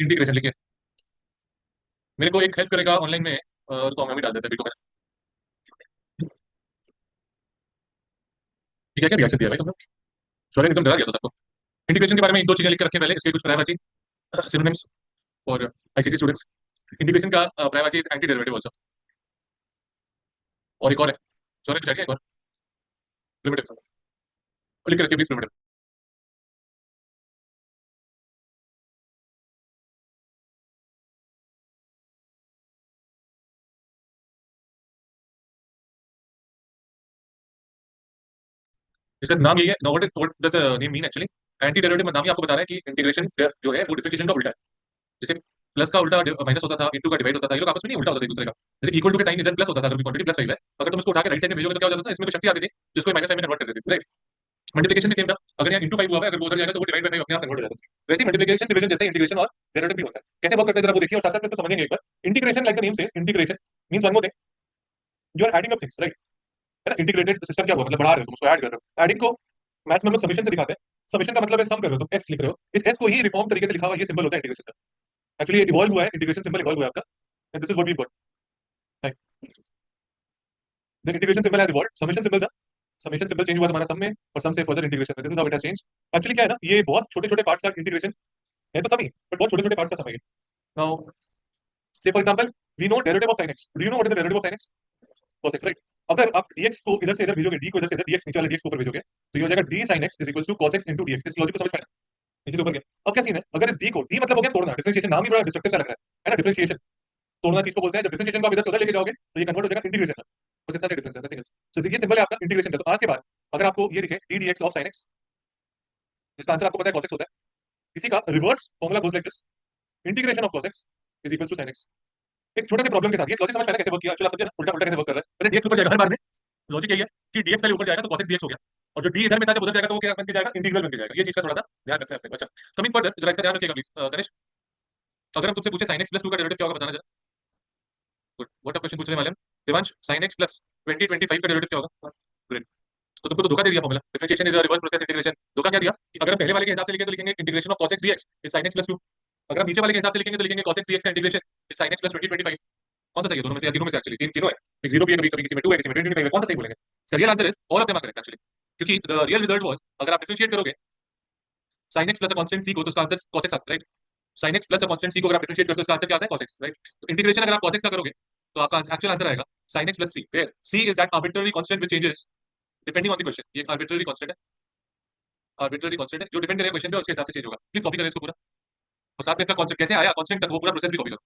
Integration लिखिए। मेरे को एक हेल्प करेगा ऑनलाइन में, और तो हम भी डाल देते हैं वीडियो में। ठीक है, क्या रिएक्शन दिया भाई तुमने? सॉरी, एकदम डरा दिया था सबको। इंटीग्रेशन के बारे में एक दो चीजें लिख के रखे पहले, इसके कुछ प्रायवाची सिनोनिम्स और आईसीसी स्टूडेंट्स। इंटीग्रेशन का प्रायवाची इज एंटी डेरिवेटिव आल्सो। और एक और है, सॉरी कुछ है क्या, एक और प्रिमिटिव लिख के रखिए प्लीज, प्रिमिटिव। इसका नाम यही है। What does name mean actually? Anti derivative में नाम ही आपको बता रहा है कि इंटीग्रेशन जो है वो डिफरेंशिएशन का उल्टा है। जैसे प्लस का उल्टा माइनस होता था, इंटू का डिवाइड होता था, ये लोग आपस में नहीं उल्टा होता था एक दूसरे का। जैसे इक्वल टू के साइन इधर प्लस होता था, अगर क्वांटिटी प्लस 5 है, अगर तुम इसको उठा के राइट साइड में भेजोगे तो क्या हो जाता था, इसमें कोई शक्ति आती थी जिसको माइनस साइन में कन्वर्ट कर देती थी, राइट? मल्टीप्लिकेशन भी सेम था। अगर यहाँ इंटू 5 हुआ है, अगर वो उधर जाएगा तो वो डिवाइड बाय 5 अपने आप कन्वर्ट हो जाएगा। वैसे मल्टीप्लिकेशन डिवीजन जैसे इंटीग्रेशन और डेरिवेटिव भी होता है। कैसे वर्क करते हैं जरा वो देखिए, और साथ साथ में इसको समझेंगे एक बार। Integration like the name says, integration means one more thing, you are adding up things, right? है ना? इंटीग्रेटेड सिस्टम क्या हुआ, मतलब बढ़ा रहे हो तुम, उसको ऐड कर रहे हो। एडिंग को मैथ्स में हम लोग समेशन से दिखाते हैं। समेशन का मतलब है सम कर रहे हो तुम, एस लिख रहे हो, इस एस को ही रिफॉर्म तरीके से लिखा हुआ ये सिंबल होता है इंटीग्रेशन का। एक्चुअली ये इवॉल्व हुआ है, इंटीग्रेशन सिंबल इवॉल्व हुआ है आपका, and this is what we got. The integration symbol has evolved, summation symbol था, समेशन सिंबल चेंज हुआ तुम्हारा सम में, और सम से फर्दर इंटीग्रेशन में, this is how it has change. Actually क्या है ना, ये बहुत छोटे छोटे पार्ट्स का इंटीग्रेशन है तो सभी, बट बहुत छोटे छोटे पार्ट्स का सम है। Now say for example, we know derivative of sin x, do you know what is the derivative of sin x? cos x, right? अगर आप dx को इधर से इधर भेजोगे, d को इधर से इधर, dx नीचे वाले dx को ऊपर भेजोगे, तो ये हो जाएगा d sin x is equals to cos x into dx। इस लॉजिक को समझ पाए? नीचे से ऊपर गया। अब क्या सीन है, अगर इस d को, d मतलब हो गया तोड़ना, डिफरेंशिएशन, नाम ही बड़ा डिस्ट्रक्टिव सा लग रहा है ना? डिफरेंशिएशन, तोड़ना चीज को बोलते हैं। जब डिफरेंशिएशन को आप इधर से उधर लेके जाओगे तो ये कन्वर्ट हो जाएगा इंटीग्रेशन में। बस इतना सा डिफरेंस है, नथिंग एल्स। सो ये सिंबल है आपका इंटीग्रेशन का। तो आज के बाद अगर आपको ये दिखे d dx of sin x, इसका आंसर आपको पता है cos x होता है। इसी का reverse formula goes like this, integration of cos x is equal to sin x। एक छोटे से प्रॉब्लम के साथ ये लॉजिक समझ पाया ना कैसे वर्क किया? चलो आप समझे ना, उल्टा उल्टा कैसे वर्क कर रहा है। पहले dx ऊपर जाएगा हर बार में, लॉजिक यही है कि dx पहले ऊपर जाएगा तो cos x dx हो गया, और जो d इधर में था जब उधर जाएगा तो वो क्या बन के जाएगा, इंटीग्रल बन के जाएगा। ये चीज का थोड़ा सा ध्यान रखना है अपने को। अच्छा, कमिंग फर्दर, जरा इसका ध्यान रखिएगा प्लीज गणेश। अगर हम तुमसे पूछे sin x plus 2 का डेरिवेटिव क्या होगा, बताना जरा। गुड, व्हाट क्वेश्चन पूछ रहे हैं मालूम? देवांश, sin x plus 2025 का डेरिवेटिव क्या होगा? ग्रेट। तो तुमको तो धोखा दे दिया formula, differentiation is a reverse process integration. धोखा क्या दिया कि अगर हम पहले वाले के हिसाब से लिखें तो लिखेंगे integration of cos x dx is sin x plus 2। अगर हम नीचे वाले के हिसाब से लिखेंगे तो लिखेंगे cos x dx का integration is sin x plus 2025। कौन सा सही है दोनों में से, या तीनों में से? एक्चुअली तीन तीनों है, एक जीरो भी है, कभी कभी किसी में टू है, किसी में 25 है। कौन सा सही बोलेंगे? Sir real answer is all of them are correct actually, क्योंकि द रियल रिजल्ट वाज, अगर आप डिफरेंशिएट करोगे sin x plus a constant c को तो उसका आंसर cos x आता है, right? sin x plus a constant c को अगर आप डिफरेंशिएट करते हो उसका आंसर क्या आता है, cos x, राइट? तो इंटीग्रेशन अगर आप cos x का करोगे तो आपका एक्चुअल आंसर आएगा sin x plus c, where c is that arbitrary constant which changes depending on the question। ये आर्बिट्ररी कांस्टेंट है, आर्बिट्ररी कांस्टेंट है जो डिपेंड करेगा क्वेश्चन पे, उसके हिसाब से चेंज होगा। प्लीज कॉपी करें इसको पूरा, और साथ में इसका कांस्टेंट कैसे आया कांस्टेंट तक, वो पूरा प्रोसेस भी कॉपी करो।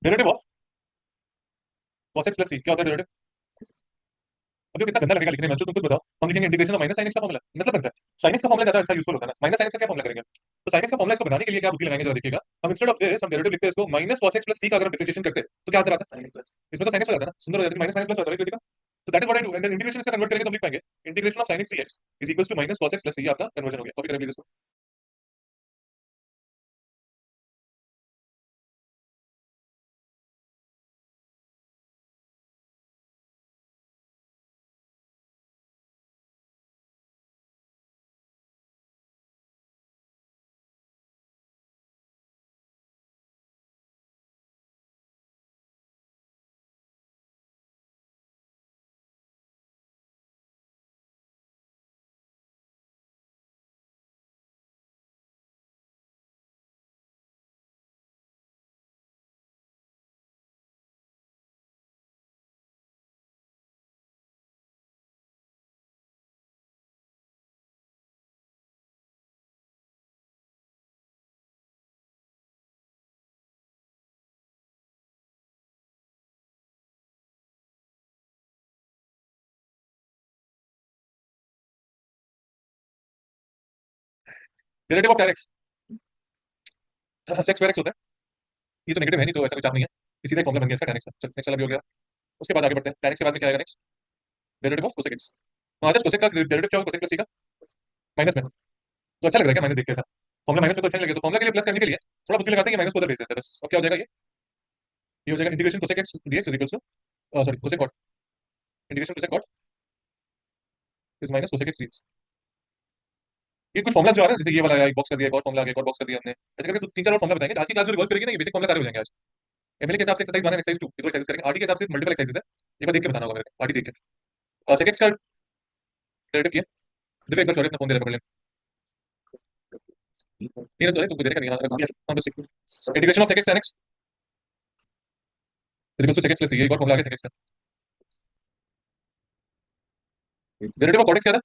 Derivative of cos x plus c क्या होता है डेरिवेटिव? अब जो कितना गंदा लगेगा लिखने में, अंशु तुम खुद बताओ। हम लिखेंगे integration of minus sin x का फॉर्मूला, मतलब बनता है sin x का फॉर्मूला ज्यादा अच्छा यूजफुल होता है ना। माइनस sin x का क्या फॉर्मूला करेंगे? तो sin x का फॉर्मूला इसको बनाने के लिए क्या बुद्धि लगाएंगे जरा देखिएगा। हम इंस्टेड ऑफ दिस हम डेरिवेटिव लिखते हैं इसको minus cos x plus c का, अगर डिफरेंशिएशन करते तो क्या आंसर आता है? इसमें तो sin x हो जाता है ना, सुंदर हो जाती है, माइनस माइनस प्लस होता है, कृतिका। तो that is what I do, and then integration इसका कन्वर्ट करेंगे तो हम लिख पाएंगे integration of sin x dx is equals to minus cos x plus c। ये आपका कन्वर्जन हो गया, कॉपी करें प्लीज इसको। Derivative of tan x sec square x होता है। ये तो नेगेटिव है नहीं, तो ऐसा कोई चाप नहीं है। ये सीधा फॉर्मुला बन गया इसका tan x का। चल नेक्स्ट वाला भी हो गया। उसके बाद आगे बढ़ते हैं। tan x के बाद में क्या आएगा next? Derivative of cosec x। तो आदर्श cosec का डेरिवेटिव क्या होगा? cosec प्लस c का माइनस में। तो अच्छा लग रहा है क्या माइनस देख के? ऐसा फॉर्मुला माइनस में तो अच्छा नहीं लगेगा, तो फॉर्मुला के लिए प्लस करने के लिए थोड़ा बुद्धि लगाते हैं कि माइनस को उधर भेज देते हैं बस। अब क्या हो जाएगा ये हो जाएगा integration cosec x dx is equals to sorry cosec cot integration cosec cot is minus cosec x dx। ये कुछ फॉर्मुला जो आ रहा है, जैसे ये वाला आया, एक बॉक्स कर दिया, एक और फॉर्मुला आ गया, एक और बॉक्स कर दिया हमने, ऐसे करके तीन चार और फॉर्मुला बताएंगे। आज की क्लास जो रिवॉल्व करेगी ना, ये बेसिक फॉर्मुला सारे हो जाएंगे आज। एमएल के हिसाब से एक्सरसाइज 1 एक्सरसाइज 2 ये दो एक्सरसाइज करेंगे। आरडी के हिसाब से मल्टीपल एक्सरसाइज है, एक बार देख के बताना होगा मेरे को, आरडी देख के। सेकंड का डेरिवेटिव किया, देखो एक बार सॉरी अपना फोन दे रहा है, नहीं ना तो है तुमको देने का नहीं हां बस integration of second tan x is equal to second plus ये, एक और फॉर्मुला आ गया सेकंड का। डेरिवेटिव ऑफ cot x क्या था?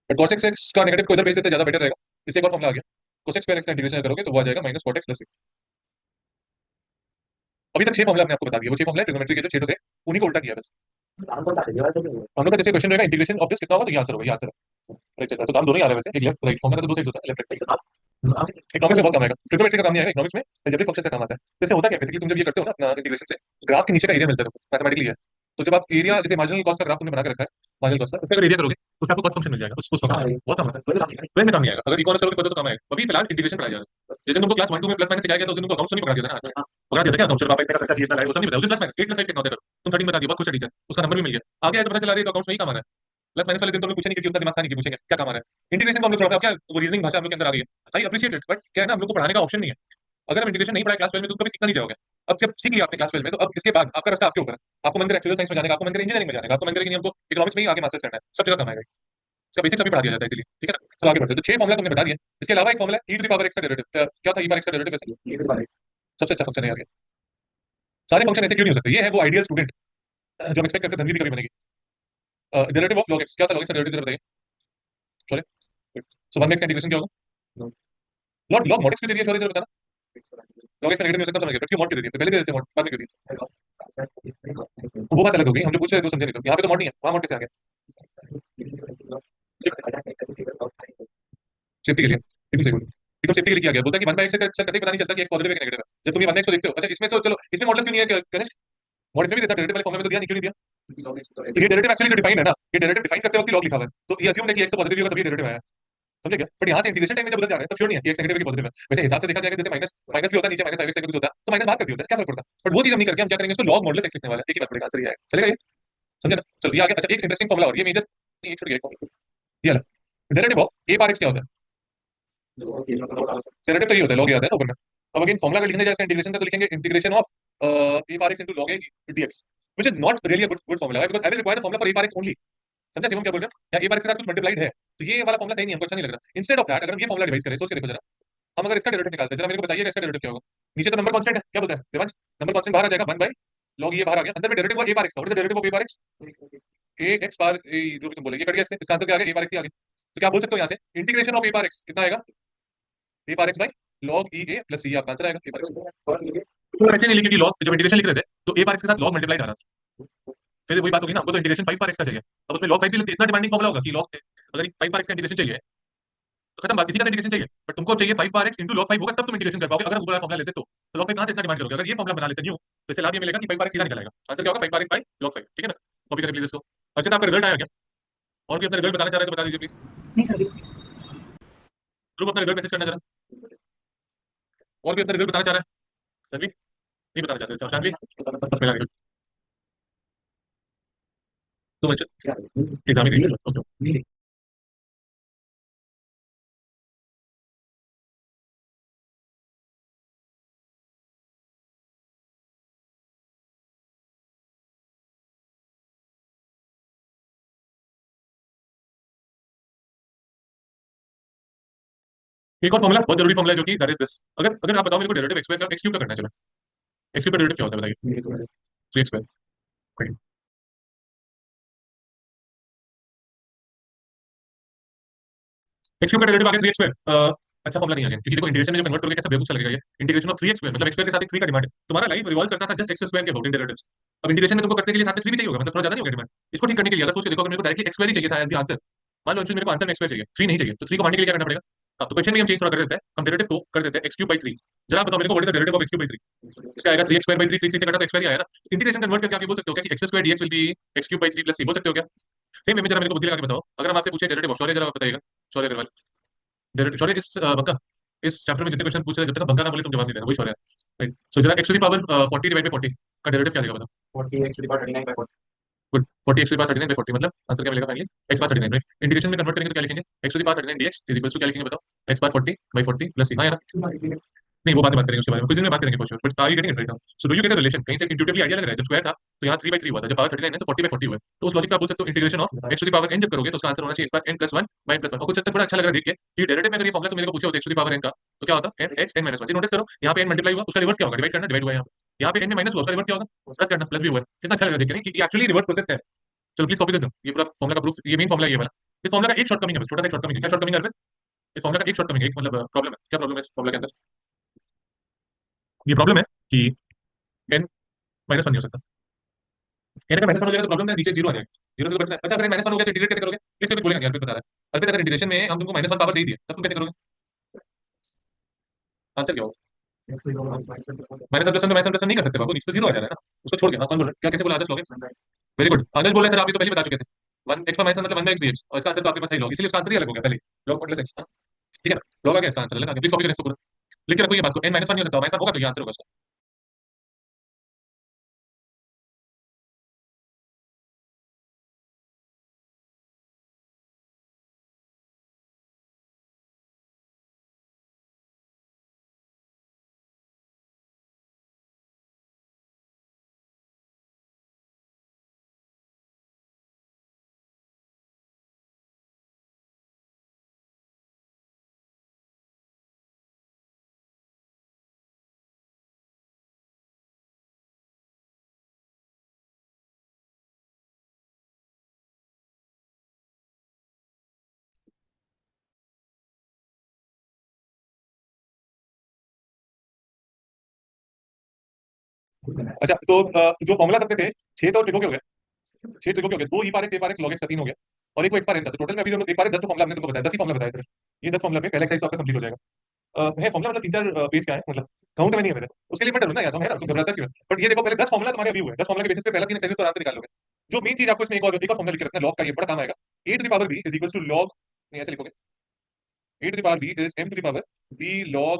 बट cos x का नेगेटिव को इधर भेज देते ज्यादा बेटर रहेगा। इससे एक और फॉर्मुला आ गया, cos x स्क्वायर x का इंटीग्रेशन करोगे तो वो आ जाएगा माइनस cot x प्लस। अभी तक छह फॉर्मुला आपने आपको बता दिए, वो छह फॉर्मुला ट्रिग्नोमेट्री के जो छह थे उन्हीं को उल्टा किया बस। हम लोग का जैसे क्वेश्चन रहेगा इंटीग्रेशन ऑफ दिस कितना होगा, तो ये आंसर होगा, ये आंसर है। राइट चल रहा है तो काम दोनों ही आ रहे हैं वैसे, एक लेफ्ट राइट फॉर्मुला तो दो साइड होता है, लेफ्ट राइट। इकोनॉमिक्स में बहुत काम आएगा, ट्रिग्नोमेट्री का काम नहीं आएगा, इकोनॉमिक्स में अलजेब्रिक फंक्शन से काम आता है। जैसे होता क्या है बेसिकली, तुम जब ये करते हो ना अपना इंटीग्रेशन से, ग्राफ के नीचे का एरिया मिलता है तुमको मैथमेटिकली है। तो जब आप एरिया जैसे मार्जिनल कॉस्ट का ग्राफ तुमने बना के रखा है, मार्जिनल कॉस्ट का उसका अगर एरिया करोगे तो उससे आपको कॉस्ट फंक्शन मिल जाएगा, उस फंक्शन में बहुत काम आता है। ट्वेल्थ में काम नहीं आएगा, अगर इकोनॉमिक्स करोगे फर्दर तो काम आएगा। अभी फिलहाल इंटीग्रेशन पढ़ाया जा रहा है। जैसे तुमको क्लास 1 2 में प्लस माइनस सिखाया गया, तो तुमको अकाउंट्स नहीं पढ़ा दिया था ना, पढ़ा दिया था क्या अकाउंट्स? जब आप इतना पैसा दिए इतना लाए, वो सब नहीं बताया। उस दिन प्लस माइनस 8 प्लस 8 कितना होता है, तुम 13 बता दिया, बहुत खुश है टीचर, उसका नंबर भी मिल गया। आगे आया तो पता चला रही तो अकाउंट्स में ही काम आ रहा है। प्लस माइनस वाले दिन तो हमने पूछा नहीं, क्योंकि उनका दिमाग था नहीं कि पूछेंगे क्या काम आ रहा है। इंटीग्रेशन को हम लोग थोड़ा सा क्या वो रीजनिंग भाषा हम लोग के अंदर आ गई है, आई अप्रिशिएट इट, बट क्या है ना, हम लोग को पढ़ाने का ऑप्शन नहीं है। अगर हम इंटीग्रेशन नहीं पढ़ाए क्लास 12 में तो कभी सीखना नहीं जाओगे। अब जब सीख लिया आपने क्लास 12 में, तो अब इसके बाद आपका रास्ता आपके ऊपर है। आपको मन करे एक्चुअल साइंस में जाने का, आपको मन करे इंजीनियरिंग में जाने का, आपको मन करे कि नहीं हमको इकोनॉमिक्स में ही आगे मास्टर्स करना है, सब जगह काम आएगा। इसका बेसिक सभी पढ़ा दिया जाता है इसलिए, ठीक है ना। चलो आगे बढ़ते हैं। तो छह फॉर्मुला तुमने बता दिए, इसके अलावा एक formula e to the power x का डेरिवेटिव क्या था? e पावर x का डेरिवेटिव वैसे सबसे अच्छा फंक्शन है यार ये। सारे फंक्शन ऐसे क्यों नहीं हो सकते? ये है वो आइडियल स्टूडेंट जो हम एक्सपेक्ट करते हैं, धनवी भी कभी बनेगी। डेरिवेटिव ऑफ log x क्या था? log x का डेरिवेटिव बताइए। सॉरी सो 1 x का इंटीग्रेशन क्या होगा? लॉग लॉग मॉड x क्यों दे दिया? सॉरी जरा बताना। log x का नेगेटिव नहीं हो सकता, समझ गए, बट क्यों मॉड क्यों दे दिया? पहले दे देते मॉड, बाद में क्यों दिया? वो बात अलग हो गई, हम जो पूछ रहे थे वो समझे नहीं। तो यहाँ पे तो मॉड नहीं है, वहाँ मॉड कैसे आ गया? सेफ्टी के लिए एकदम सही बोलो, एकदम सेफ्टी के लिए किया गया। बोलता है कि 1/x से अक्सर कभी पता नहीं चलता कि x पॉजिटिव है कि नेगेटिव है। जब तुम ये 1x को देखते हो, अच्छा इसमें तो चलो इसमें मॉडल क्यों नहीं है गणेश? मॉडल में भी देता, डेरिवेटिव वाले फॉर्म में तो दिया नहीं, क्यों नहीं दिया? तो ये डेरिवेटिव एक्चुअली जो डिफाइन है ना, ये डेरिवेटिव डिफाइन करते वक्त लॉग लिखा हुआ है, तो ये अज्यूम है कि x तो पॉजिटिव होगा तभी डेरिवेटिव आया। समझे क्या? बट यहाँ से इंटीग्रेशन टाइम में जब बदल जा रहा है तब श्योर नहीं है कि x नेगेटिव है कि पॉजिटिव है। वैसे हिसाब से देखा जाएगा, जैसे माइनस माइनस भी होता है नीचे, माइनस 5x कुछ होता है तो माइनस बाहर कर दिया होता है, क्या फर्क पड़ता है? बट वो चीज हम नहीं करके हम क्या करेंगे, इसको लॉग मॉडुलस x लिखने वाला है, एक ही बात पड़ेगा, आंसर ये आएगा। चलेगा ये? समझे ना? चलो ये आगे। अच्छा एक इंटरेस्टिंग फॉर्मुला और ये मेजर नहीं, एक छूट गया, ये वाला derivative of a power x क्या होता है? डेरिवेटिव तो ये होता है, लॉग याद है ना ऊपर में। अब अगेन फॉर्मुला का लिखने जाए इंटीग्रेशन का, तो लिखेंगे integration of a power x into log a dx, which is not really a good formula because I will require the formula for a power x only। समझा शिवम क्या बोल रहे हैं? या a पावर x के साथ कुछ मल्टीप्लाइड है, तो ये वाला फॉर्मुला सही नहीं है, हमको अच्छा नहीं लग रहा। इंस्टेड ऑफ दैट अगर हम ये फॉर्मुला डिवाइस करें, सोच के देखो जरा, हम अगर इसका डेरिवेटिव निकालते हैं, जरा मेरे को बताइएगा इसका डेरिवेटिव क्या होगा? नीचे तो नंबर कांस्टेंट है, क्या बोलता है देवांश? नंबर कांस्टेंट बाहर आ जाएगा 1 बाय log ये बाहर आ गया, अंदर में derivative a power x, what is the derivative of a power x? a x power जो भी तुम बोले, ये कट गया इससे, इसका आंसर क्या आ गया? a पावर x ही आ गया। तो क्या बोल सकते हो यहाँ से, integration of a power x कितना आएगा? a power x bye log e a plus e, आपका आंसर आएगा a पावर x। तो ऐसे नहीं लिखी कि log, जब इंटीग्रेशन लिख रहे थे तो a पावर x के साथ log मल्टीप्लाइड आ रहा था, फिर वही बात होगी ना, हमको तो इंटीग्रेशन 5 पावर x का चाहिए। अब उसमें log 5 भी इतना डिमांडिंग फॉर्मुला होगा कि log अगर 5 पावर x का इंटीग्रेशन चाहिए तो खत्म बात, किसी का इंटीग्रेशन चाहिए, बट तुमको चाहिए 5 पावर x into log 5 होगा तब तुम इंटीग्रेशन कर पाओगे। अगर ऊपर वाला फॉर्मुला लेते तो log 5 कहां से इतना डिमांड करोगे? अगर ये फॉर्मुला बना लेते न्यू, तो इससे लाभ ये मिलेगा कि 5 पावर x सीधा निकल आएगा। आंसर क्या होगा? 5 पावर x बाय log 5, ठीक है ना? कॉपी करें प्लीज इसको। अच्छा तो आपका रिजल्ट आया क्या? और भी अपना रिजल्ट बताना चाह रहे हैं तो बता दीजिए प्लीज। नहीं सर, अभी ग्रुप अपना रिजल्ट मैसेज करना जरा। और भी अपना रिजल्ट बताना चाह रहा है जानवी? नहीं बताना चाहते? अच्छा जानवी मेरा रिजल्ट तो बच्चे एग्जाम ही नहीं, ओके। एक और फॉर्मुला बहुत जरूरी फॉर्मुला है जो कि दैट इज दिस। अगर अगर आप बताओ मेरे को डेरिवेटिव x स्क्वायर का x क्यूब का करना है, चलो x क्यूब का डेरिवेटिव क्या होता है बताइए? 3x square. एक्स क्यूब का डेरिवेटिव आ गया 3x स्क्वायर। अच्छा फॉर्मुला नहीं आ गया, क्योंकि देखो इंटीग्रेशन में जब कन्वर्ट करोगे कैसा बेवकूफ सा लगेगा ये। इंटीग्रेशन ऑफ 3x स्क्वायर मतलब x स्क्वायर के साथ एक 3 का डिमांड है। तुम्हारा लाइफ रिवॉल्व करता था जस्ट x स्क्वायर के अबाउट इन डेरिवेटिव्स। अब इंटीग्रेशन में तुमको करने के लिए साथ में 3 भी चाहिए होगा, मतलब थोड़ा ज्यादा नहीं होगा डिमांड? इसको ठीक करने के लिए अगर सोच के देखो, अगर मेरे को डायरेक्टली x स्क्वायर ही चाहिए था एज द आंसर, मान लो मेरे को आंसर में एक्स चाहिए, 3 नहीं चाहिए, तो 3 को मारने के लिए क्या करना पड़ेगा? हाँ, तो क्वेश्चन में हम चेंज थोड़ा कर देते हैं, हम डेरिवेटिव को कर देते हैं एक्स क्यूब बाई 3। जरा आप बताओ मेरे को, what is the derivative of x cube by 3? इसका आएगा 3x स्क्वायर बाई 3, 3 से कटा तो एक्स स्क्वायर ही आया ना। इंटीग्रेशन कन्वर्ट करके आप ये बोल सकते हो क्या कि x square d x will be x cube by 3 plus c, बोल सकते हो क्या? सेम वे में जरा मेरे को बुद्धि लगा के बताओ, अगर हम आपसे पूछे डेरिवेटिव ऑफ, शौर्य जरा बताइएगा, शौर्य अग्रवाल, डेरिवेटिव, शौर्य इस बंका, इस चैप्टर में जितने क्वेश्चन पूछ रहे हैं, जब तक बंका ना बोले तुम जवाब नहीं देना, वही शौर्य है। राइट, सो जरा x to the power 40 divide by 40 का डेरिवेटिव क्या देगा बताओ? 40 x to the power 39 by 40। Good, 40 x to the power 39 by 40, मतलब आंसर क्या मिलेगा finally? X power 39, right. Integration में कन्वर्ट करेंगे तो क्या लिखेंगे? X to the power 39 dx is equal to क्या लिखेंगे बताओ? X power 40 by 40 plus c. हाँ यार, नहीं वो बाद में बात करेंगे उसके बारे में, कुछ दिन में बात करेंगे for sure, but are you getting it right now? So do you get a relation? कहीं से इंट्यूटिवली आइडिया लग रहा है, जब स्क्वायर था तो यहाँ 3 बाई 3 हुआ था, जब पावर 39 है तो 40 बाई 40 हुआ है, तो उस लॉजिक पे आप बोल सकते हो integration of x to the power n जब करोगे तो उसका आंसर होना चाहिए x power n plus 1 by n plus 1। और कुछ हद तक बड़ा अच्छा लग रहा है देख के कि डेरिवेटिव में अगर ये फॉर्मूला तुम मेरे को पूछे होते x to the power n का, तो क्या होता n x n minus 1। Notice करो यहाँ पे n मल्टीप्लाई हुआ, उसका रिवर्स क्या होगा? डिवाइड करना, डिवाइड हुआ यहाँ पे n में माइनस हुआ, उसका रिवर्स क्या होगा? प्लस करना, प्लस भी हुआ है। कितना अच्छा लग रहा है देख के नहीं कि एक्चुअली रिवर्स प्रोसेस है। चलो प्लीज कॉपी कर दो ये पूरा फॉर्मूला का प्रूफ, ये मेन फॉर्मूला ये वाला। इस फॉर्मूला का एक शॉर्टकमिंग है बस, छोटा सा शॉर्टकमिंग है। क्या शॉर्टकमिंग है? इस फॉर्मूला का एक शॉर्टकमिंग है, एक मतलब प्रॉब्लम है। क्या प्रॉब्लम है इस फॉर्मूला के अंदर? ये प्रॉब्लम है कि n माइनस 1 नहीं हो सकता। n का माइनस 1 हो जाएगा तो प्रॉब्लम है, नीचे जीरो आ जाएगा। जीरो तो बचना है। अच्छा, अगर माइनस 1 हो गया तो इंटीग्रेट कैसे करोगे? इसलिए कुछ बोलेगा नहीं, अर्पित बता रहा है। अर्पित, अगर इंटीग्रेशन में हम तुमको माइनस 1 पावर दे दिए तब तुम कैसे करोगे? आंसर क्या होगा? माइनस 1 प्लस 1 तो माइनस 1 प्लस 1 नहीं कर सकते बाबू, नीचे तो जीरो आ जा रहा है ना। उसको छोड़ के। हाँ, कौन बोल रहा है? क्या कैसे बोला आदर्श लोगे? वेरी गुड, आदर्श बोल रहे हैं सर, आप ये तो पहले बता चुके थे। 1 x का माइनस मतलब 1 बाई x dx, और इसका आंसर तो आपके पास सही लॉग, इसलिए उसका आंसर ही अलग हो गया पहले। लॉग मॉडुलस x, ठीक है ना? लॉग आ गया, इसका आंसर अलग आ गया। प्लीज कॉपी करें इसको पूरा, लिख के रखो ये बात को। n माइनस 1 नहीं हो सकता, माइनस 1 होगा तो ये आंसर होगा इसका। अच्छा, तो जो फॉर्मूला सबके थे, 6 तो ट्रिको के हो गए, 6 ट्रिको के हो गए। 2 ई पार एक्स, ए पार एक्स, लॉग एक्स का 3 हो गया, और एक वो एक्स पार एन का। तो टोटल में अभी हम लोग देख पा रहे हैं 10 तो फॉर्मूला हमने तुमको बताया, 10 ही फॉर्मूला बताया थे। ये 10 फॉर्मूला पे पहला एक्सरसाइज तो आपका कंप्लीट हो जाएगा। है फॉर्मूला मतलब 3-4 पेज का है, मतलब काउंट में नहीं है मेरे, उसके लिए मैं डरूं ना यार, तुम है ना, तुम घबराता क्यों है? बट ये देखो, पहले 10 फॉर्मूला तुम्हारे अभी हुए हैं, 10 फॉर्मूला के बेसिस पे पहला 3 एक्सरसाइज तो आराम से निकाल लोगे। जो मेन चीज आपको इसमें एक और फॉर्मूला लिख के रखना है, लॉग का, ये बड़ा काम आएगा। A to the power b is equal to log, नहीं ऐसे लिखोगे, a to the power b is m to the power b log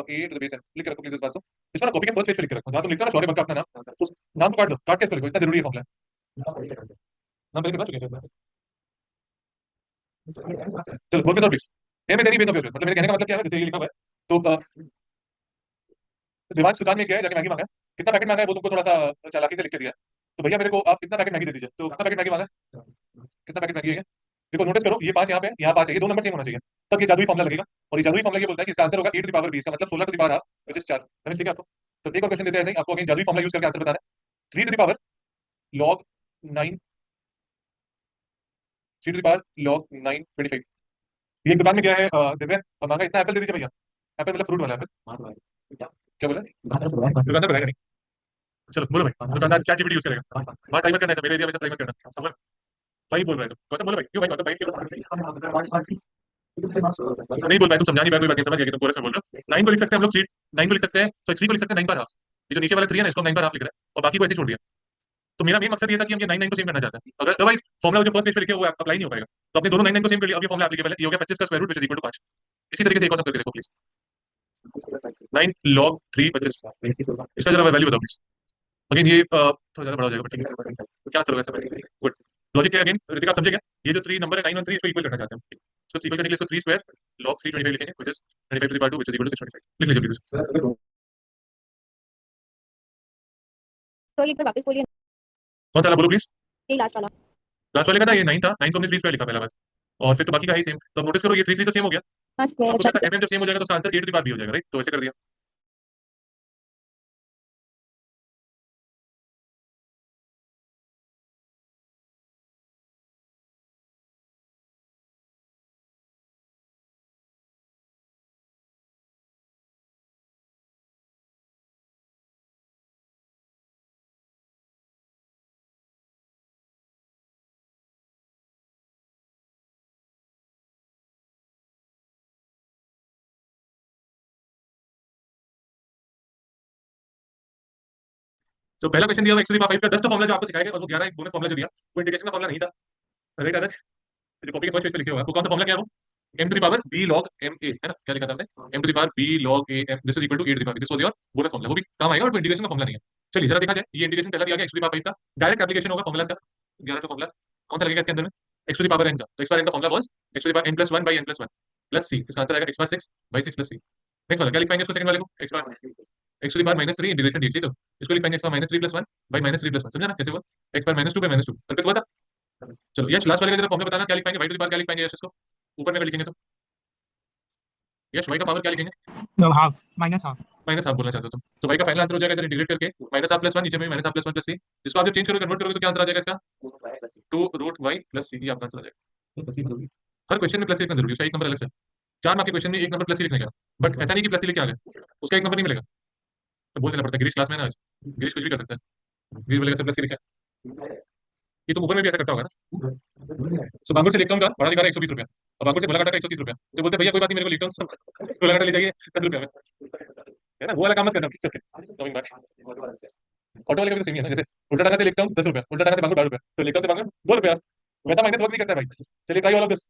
a to the base n. लिख के रखो प्लीज इस बात को। इसको ना कॉपी के फर्स्ट पेज पे लिख के रखो, जहां तुम लिखते हो ना शौर्य बंका अपना नाम, उस नाम को काट दो, काट के इसको लिखो, इतना जरूरी है फॉर्मूला। नाम पहले बता चुके हैं। चलो बोल के sir please. M is any base of your, मतलब मेरे कहने का मतलब क्या है, जैसे ये लिखा हुआ है, तो दिमाग दुकान में गया है, जाके मैगी मांगा है। कितना पैकेट मांगा है वो तुमको थोड़ा सा चालाकी से लिख के दिया है। तो भैया मेरे को आप कितना पैकेट मैगी दे दीजिए, तो कितना पैकेट मैगी मांगा है? कितना पैकेट मैगी है? देखो नोटिस करो, ये 5 यहाँ पे है, यहाँ 5 है, ये 2 नंबर सेम होना चाहिए, तब ये जादुई फॉर्मूला लगेगा। और ये जादुई फॉर्मूला ये बोलता है कि इसका आंसर होगा ए टू द पावर 20 का मतलब 16 to the power half, which is 4। समझ ठीक है आपको? तो एक और क्वेश्चन देते हैं ऐसे ही आपको, अगेन जादुई फॉर्मूला यूज करके आंसर बताना है। 3 to the power log 9, 3 to the power log 9 25। ये एक दुकान में गया है दिव्य, और मांगा इतना एप्पल दे दीजिए भैया। एप्पल मतलब फ्रूट वाला एप्पल। क्या बोला? दुकानदार बताएगा नहीं। चलो बोलो भाई, दुकानदार चैट जीपीटी यूज करेगा। वहाँ टाइमर करना है, मेरे एरिया में टाइमर करना। बोल, भाई बोल रहे हो गौतम, बोलो भाई, क्यों भाई गौतम भाई क्यों नहीं बोल पाए? तुम समझा नहीं पाए, कोई बात नहीं, समझ गया कि तुम कोरस में बोल रहे हो। 9 को लिख सकते हैं हम लोग, 3 9 को लिख सकते हैं, सॉरी 3 को लिख सकते हैं 9 पर हाफ। ये जो नीचे वाला 3 है ना, इसको हम 9 पर हाफ लिख रहे हैं, और बाकी को ऐसे छोड़ दिया। तो मेरा मेन मकसद ये था कि हम ये 9 9 को सेम करना चाहते हैं। अगर अदरवाइज फॉर्मुला जो फर्स्ट पेज पे लिखे हुआ है वो अप्लाई नहीं हो पाएगा। तो अपने दोनों 9 9 को सेम कर लिया, अब ये फॉर्मुला एप्लीकेबल है। ये हो गया 25 का square root which is equal to 5। इसी तरीके से एक और सब करके देखो प्लीज। 9 log 3 25, इसका जरा वैल्यू बताओ प्लीज। अगेन ये थोड़ा ज्यादा बड़ा हो जाएगा, बट ठीक है, क्या आंसर होगा इसका? गुड। लॉजिक क्या है अगेन, ऋतिक आप समझे क्या? ये जो 3 नंबर है 9 और 3, इसको इक्वल करना चाहते हैं। इसको इक्वल करने के लिए इसको 3 स्क्वायर log 325 लिखेंगे, which is 25 to the power 2, which is equal to 625। लिख लीजिए प्लीज। तो एक बार वापस बोलिए। कौन सा वाला बोलो प्लीज? ये लास्ट वाला। लास्ट वाले का ना, ये 9 था, 9 को हमने 3 स्क्वायर लिखा पहला बस, और फिर तो बाकी का है ही सेम। तो अब नोटिस करो ये 3 3 तो सेम हो गया। हाँ स्क्वायर, आपको अच्छा पता ठीक था है। एम जब सेम हो जाएगा तो उसका answer a to the power b हो जाएगा, राइट? तो ऐसे कर दिया। सो पहला क्वेश्चन दिया हुआ x to the power 5 का 10 तो फॉर्मूला जो आपको सिखाया गया और वो 11 एक बोनस फॉर्मूला जो दिया वो इंटीग्रेशन का फॉर्मूला नहीं था। राइट आदर्श, जो कॉपी के फर्स्ट पेज पे लिखे हुआ है वो कौन सा फॉर्मूला क्या है वो m to the power b log m a है ना, क्या लिखा था हमने m to the power b log a m this is equal to a to the power, this was your bonus formula, वो भी काम आएगा बट इंटीग्रेशन का फॉर्मूला नहीं है। चलिए जरा देखा जाए, ये इंटीग्रेशन पहला दिया गया x to the power 5 का, डायरेक्ट एप्लीकेशन होगा फॉर्मूला का 11 का फॉर्मूला कौन सा लगेगा इसके अंदर में x to the power n का, तो x power n का formula was x to the power n plus 1 by n plus 1 plus c, इसका आंसर आएगा x power 6 by 6 plus c। Next वाला क्या लिख पाएंगे इसको, सेकंड वाले को x to the power minus 3 integration dx, तो इसको लिख पाएंगे x power minus 3 plus 1 by minus 3 plus 1, समझा ना कैसे हुआ, x power minus 2 by minus 2 कल पे हुआ था। चलो यश लास्ट वाले का जरा फॉर्मूला बताना क्या लिख पाएंगे y to the power क्या लिख पाएंगे यश, इसको ऊपर में अगर लिखेंगे तो यश y का पावर क्या लिखेंगे, No, half. Minus half. Minus half बोलना चाहते हो तुम, तो y का फाइनल आंसर हो जाएगा, जरा इंटीग्रेट करके माइनस हाफ प्लस 1 नीचे में minus half plus 1 plus c, जिसको आप जब चेंज करोगे कन्वर्ट करोगे तो क्या आंसर आ जाएगा इसका 2 रूट y प्लस c, ये आपका आंसर आ जाएगा। हर क्वेश्चन में प्लस लिखना जरूरी है, उसका एक नंबर अलग से 4 मार्क के क्वेश्चन में एक नंबर प्लस ही लिखने का, बट ऐसा नहीं कि प्लस ही लेके आ गए उसका एक नंबर नहीं मिलेगा, तो बोल देना पड़ता है। गिरीश क्लास में ना आज, गिरीश कुछ भी कर सकता है, गिरीश बोलेगा सर प्लस ही लिखा है, ये तो ऊपर में भी ऐसा करता होगा ना। सो बांगुर से लेता हूँ का बड़ा दिखा रहा है 120 रुपया, और बांगुर से गोला काटा का 130 रुपया, तो बोलते हैं, भैया कोई बात नहीं, मेरे को लेता हूँ गोला काटा ले जाइए 10 रुपया में, है ना, वो वाला काम मत करना please. Okay coming back, auto वाले का भी तो सेम ही है ना, जैसे उल्टा टांगा से लेता हूँ 10 रुपया, उल्टा टांगा से बांगुर 12 रुपया, तो लेता हूँ से बांगुर 2 रुपया, वैसा माइनस वर्क नहीं करता है भाई। चलिए try all of this.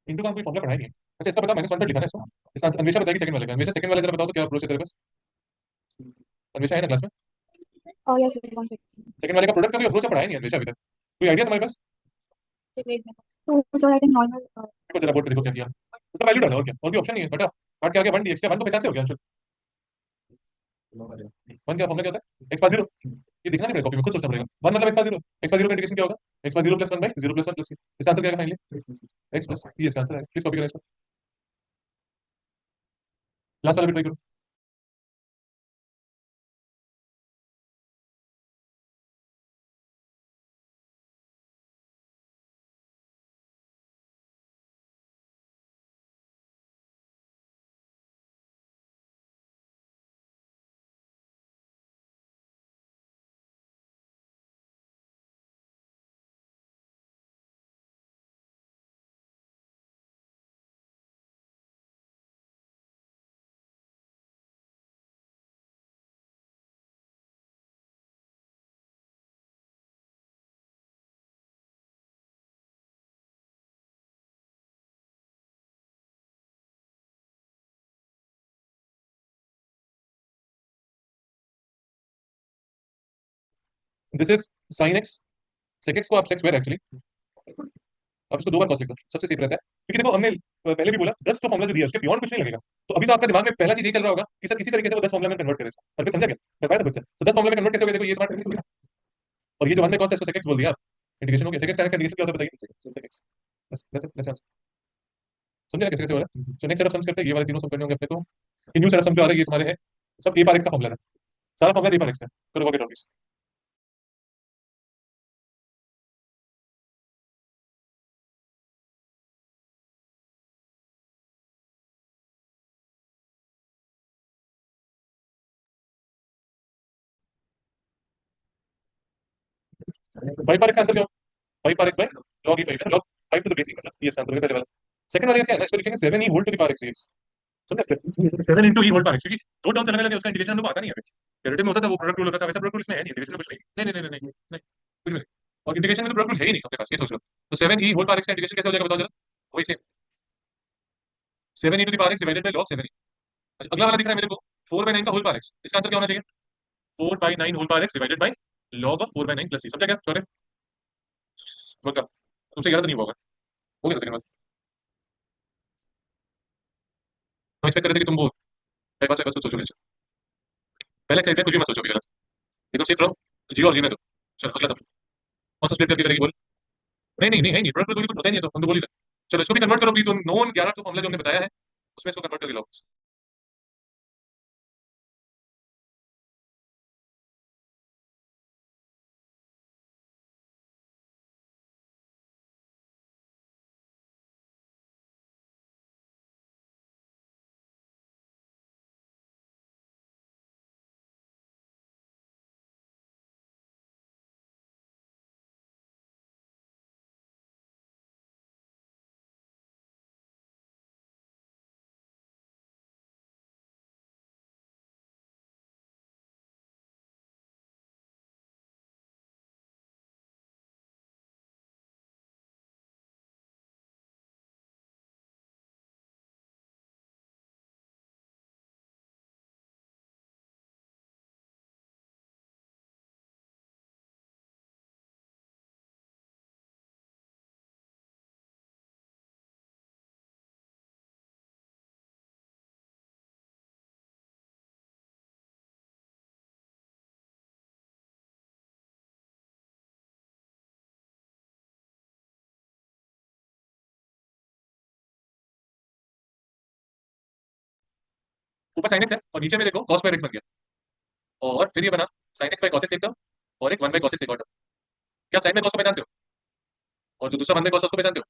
Into का कोई फॉर्मूला पढ़ाई नहीं है। अच्छा इसका बता, माइनस वन थर्ड लिखा है इसको, इसका आंसर अन्वेषा बताएगी सेकंड वाले का, अन्वेषा सेकंड वाले जरा बताओ तो क्या अप्रोच है तेरे पास, अन्वेषा है ना क्लास में, Oh yes, one second. Second वाले का प्रोडक्ट का कोई अप्रोच पढ़ाया नहीं है अन्वेषा अभी तक, कोई आइडिया तुम्हारे पास, So I think normal. देखो जरा बोर्ड पे देखो क्या किया, उसका वैल्यू डालो और क्या, और भी ऑप्शन नहीं है बेटा, काट के आगे 1 dx, क्या 1 को पहचानते हो क्या आंसर, 1 क्या फॉर्मूला क्या होता है x पावर 0, ये दिखना नहीं पड़ेगा कॉपी में, खुद सोचना पड़ेगा। 1 मतलब x पावर 0 का इंटीग्रेशन क्या होगा, x power 0 plus 1 by 0 plus 1 plus c, इसका आंसर क्या आएगा फाइनली x प्लस, ये इसका आंसर है, प्लीज कॉपी करो इसको, लास्ट वाला भी ट्राई करो। This is sin x, sec x को आप sec स्क्वायर एक्चुअली, अब इसको 2 बार cos लिख दो, सबसे सेफ रहता है, क्योंकि देखो हमने पहले भी बोला 10 तो फॉर्मूला जो दिया उसके बियॉन्ड कुछ नहीं लगेगा, तो अभी तो आपका दिमाग में पहला चीज यही चल रहा होगा कि सर किसी तरीके से वो 10 फॉर्मूला में कन्वर्ट करे, पर समझा क्या मैं पाया था बच्चा, तो 10 फॉर्मूला में कन्वर्ट कैसे होगा, देखो ये तुम्हारा technique हो गया। और ये जो 1 में cos है इसको sec x बोल दिया आप, इंटीग्रेशन हो गया, sec x का इंटीग्रेशन क्या होता है बताइए, sec x बस दैट्स इट, समझे ना कैसे कैसे हो रहा है। So next set of sums करते हैं, ये वाले तीनों सम करने होंगे अपने, तो ये न्यू सेट ऑफ सम जो आ रहा है ये तुम्हारे है सब a पार x का फॉर्मूला है, सारा फॉर्मूला a पार x का, करो work it out please. Five power x का आंसर क्या होगा, 5 power x bye log e 5 है, log 5 to the base e, मतलब ये इसका आंसर है पहले वाला। सेकंड वाला क्या है ना, इसको लिखेंगे 7 e whole to the power x dx, समझे फिर 7 into e whole power x, क्योंकि दो टर्म्स अलग अलग है, उसका इंटीग्रेशन हम लोग आता नहीं है, डेरिवेटिव में होता था वो प्रोडक्ट रूल होता था, वैसा प्रोडक्ट रूल इसमें है नहीं, इंटीग्रेशन में कुछ नहीं नहीं नहीं नहीं नहीं नहीं कुछ भी नहीं, और इंटीग्रेशन में तो प्रोडक्ट रूल है ही नहीं अपने पास, ये सोच लो। तो 7 e होल पावर x का इंटीग्रेशन कैसे हो जाएगा बताओ जरा, वही same 7 e to the power x divided by log 7 e। अच्छा अगला वाला दिख रहा है मेरे को 4 by 9 का होल पावर x, इसका आंसर क्या होना चाहिए 4 by 9 whole power x divided by log of 4 by 9 plus c, समझा क्या सॉरी वर्क का तुमसे 11 तो नहीं होगा, हो गया सेकंड वाला, हम एक्सपेक्ट कर रहे थे कि तुम वो बाईपास बाईपास कुछ सोचोगे, पहले एक्सरसाइज है कुछ भी मत सोचो अभी गलत, एकदम सिर्फ रहो जी और जी में दो। चलो अगला सब कौन सा स्प्लिट करके करेगी बोल, नहीं नहीं नहीं है नहीं, प्रोडक्ट वैल्यू कुछ होता ही नहीं है, तो हम तो बोल ही रहे। चलो इसको भी कन्वर्ट करो प्लीज, नोन 11 जो फॉर्मूला जो हमने बताया है उसमें इसको कन्वर्ट करके लाओ। ऊपर sin x है और नीचे में देखो cos स्क्वायर x बन गया, और फिर ये बना sin x by cos x एक टर्म और एक 1 बाय cos x एक और टर्म। क्या आप sin में cos को पहचानते हो, और जो दूसरा 1 बाय cos है उसको पहचानते हो?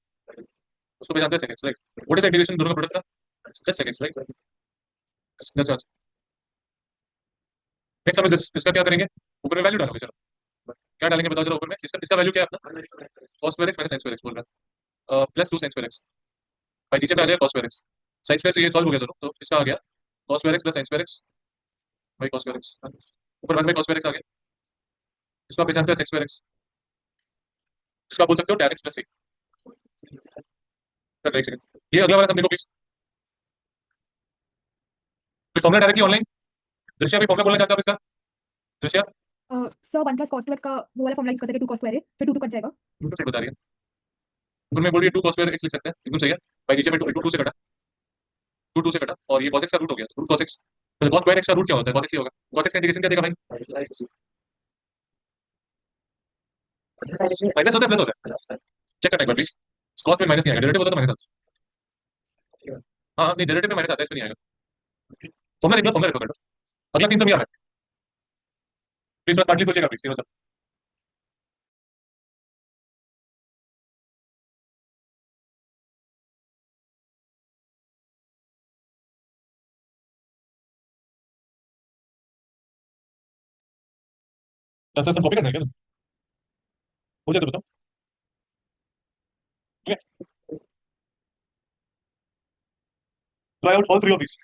उसको पहचानते हैं seconds, right? What is the integration दोनों का प्रोडक्ट का? Just seconds, right? That's answer. Next समझ दिस, इसका क्या करेंगे? ऊपर में वैल्यू डालोगे, चलो क्या डालेंगे बताओ जरा ऊपर में। इसका इसका वैल्यू क्या है अपना? cos square x minus sin square x बोल रहा है, प्लस 2 sin स्क्वायर x भाई, नीचे में आ जाएगा cos square x। sin square से ये सॉल्व हो गया दोनों, तो इसका आ गया cos square x plus sin square x भाई cos स्क्वायर x, ऊपर 1 बाय cos स्क्वायर x आ गया। इसको आप पहचानते हो sin स्क्वायर x, इसको आप बोल सकते हो tan x प्लस एक। एक सेकंड, ये अगला वाला सब देखो प्लीज। कोई फॉर्मूला डायरेक्टली ऑनलाइन, दृश्य भी फॉर्मूला बोलना चाहता है आप इसका? दृश्य सर 1 प्लस cos 2x का वो वाला फॉर्मूला यूज कर सकते हैं, 2 cos स्क्वायर है फिर 2 2 कट जाएगा। बिल्कुल सही बता रही है। ऊपर में बोलिए 2 cos स्क्वायर x लिख सकते हैं, एकदम सही है भाई। नीचे में 2 2 से कटा, 2 2 से कटा, और ये cos x का रूट हो गया, तो रूट cos x, तो cos स्क्वायर x का रूट क्या होता है? cos x ही होगा। cos x का इंटीग्रेशन क्या देगा भाई? माइनस होता है प्लस होता है? चेक करना एक बार प्लीज। cos में माइनस नहीं आएगा, डेरिवेटिव होता तो माइनस आता। हाँ नहीं, डेरिवेटिव में माइनस आता है, इसमें नहीं आएगा। फॉर्मूला देख लो, फॉर्मूला देखो, अगला 3 समझ आ रहा है? प्लीज बस पार्टली सोचिएगा प्लीज, तीनों सब। सर सब कॉपी करना है क्या तुम? हो जाए तो बताओ। ठीक है, try out all 3 of this.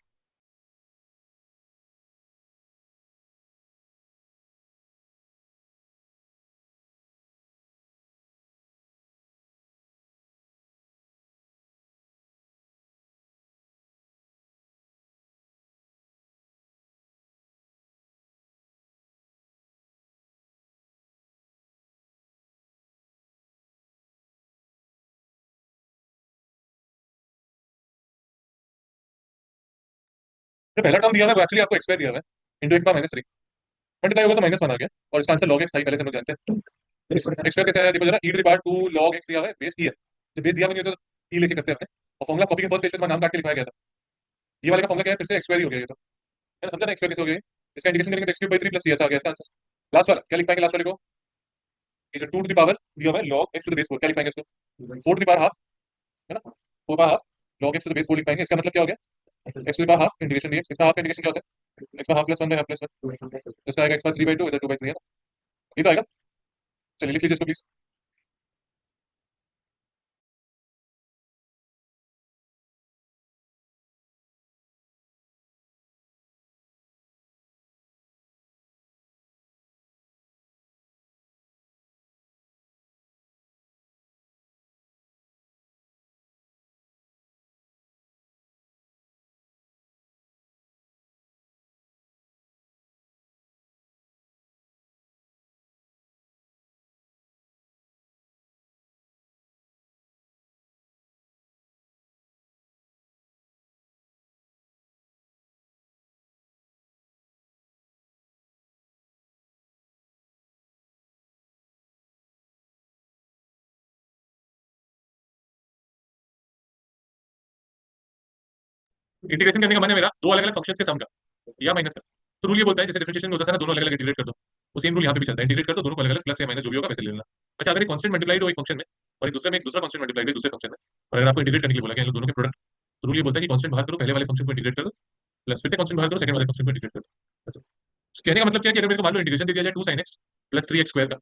जो पहला टर्म दिया हुआ है वो एक्चुअली आपको एक्सपेयर दिया हुआ है, इंटू एक्स का माइनस 3, मल्टीप्लाई होगा तो माइनस 1 आ गया, और इसका आंसर log x था ही, पहले से हम लोग जानते हैं। एक्सपेयर कैसे आया देखो जरा, e to the power 2 log x दिया हुआ है, बेस e है, तो बेस दिया हुआ नहीं होता तो e लेके करते हैं अपने, और फॉर्मूला कॉपी के फर्स्ट पेज पे तुम्हारा नाम काट के लिखवाया गया था। ये वाले का फॉर्मूला क्या है, फिर से एक्सपेयर ही हो गया ये तो, है ना? समझा ना एक्सपेयर कैसे हो गया? इसका इंटीग्रेशन करेंगे तो x cube by 3 plus cs आ गया इसका आंसर। लास्ट वाला क्या लिख पाएंगे, लास्ट वाले को? ये जो 2 टू द पावर दिया हुआ है log x to the base 4, क्या लिख पाएंगे इसको? 4 टू द पावर हाफ, है ना? 4 power half log x to the base 4 लिख पाएंगे। इसका मतलब क्या हो गया? x to the power half integration dx, इसका हाफ इंटीग्रेशन क्या होता है? x का half plus 1 by half plus 1, इसका आएगा x पावर 3 बाय 2, इधर 2 बाय 3 है ना, ये तो आएगा। चलिए लिख लीजिए इसको प्लीज। इंटीग्रेशन करने का मन है मेरा दो अलग अलग फंक्शंस के सम का या माइनस का। तो रूल ये बोलता है जैसे डिफरेंशिएशन में होता था ना, दोनों अलग अलग इंटीग्रेट कर दो, वो सेम रूल यहाँ पे भी चलता है, इंटीग्रेट कर दो दोनों को अलग अलग, प्लस या माइनस जो भी होगा वैसे ले लेना। अच्छा, अगर एक कांस्टेंट मल्टीप्लाइड हो एक फंक्शन में और एक दूसरे में एक दूसरा कांस्टेंट मल्टीप्लाइड है दूसरे फंक्शन में, और अगर आपको इंटीग्रेट करने के लिए बोला गया इन दोनों के प्रोडक्ट, तो रूल ये बोलता है कि कांस्टेंट बाहर करो, पहले वाले फंक्शन को इंटीग्रेट करो, प्लस फिर से कांस्टेंट बाहर करो, सेकंड वाले फंक्शन को इंटीग्रेट करो। अच्छा, कहने का मतलब क्या है कि अगर मेरे को मान लो इंटीग्रेशन दे दिया जाए 2 sin x प्लस 3x² का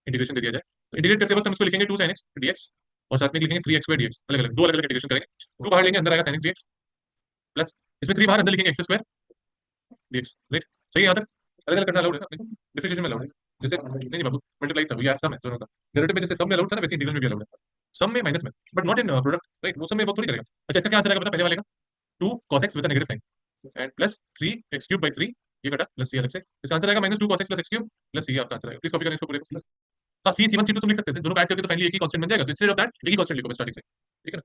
इंटीग्रेशन दे दिया जाए, तो इंटीग्रेट करते वक्त हम इसको लिखेंगे 2 sin x dx और साथ में लिखेंगे 3x² dx, अलग अलग दो अलग अलग इंटीग्रेशन करेंगे। 2 बाहर लेंगे, अंदर आएगा sin x dx, प्लस इसमें 3 बाहर अंदर लिखेंगे x² dx, राइट? सही है यहाँ तक? अलग अलग करना अलाउड है ना अपने को, डिफरेंशिएशन में अलाउड है। जैसे नहीं नहीं बाबू, मल्टीप्लाई था, ये सम है दोनों का। डेरिवेटिव में जैसे सम में अलाउड था ना, वैसे इंटीग्रल में भी अलाउड है। सम में माइनस में, but not in product, right? वो सम में वो थोड़ी करेगा। अच्छा, इसका क्या आंसर आएगा पता है? पहले वाले का 2 cos x with negative sign and plus 3x³ by 3, ये कटा प्लस c अलग से, इसका आंसर आएगा -2 cos x plus x³ plus c आपका आंसर आएगा। प्लीज कॉपी करें इसको पूरे को। हाँ, c1 c2 तुम लिख सकते थे, दोनों को ऐड करके तो फाइनली एक ही कांस्टेंट बन जाएगा, तो इंस्टेड ऑफ दैट एक ही कांस्टेंट लिखो बस स्टार्टिंग से, ठीक है ना?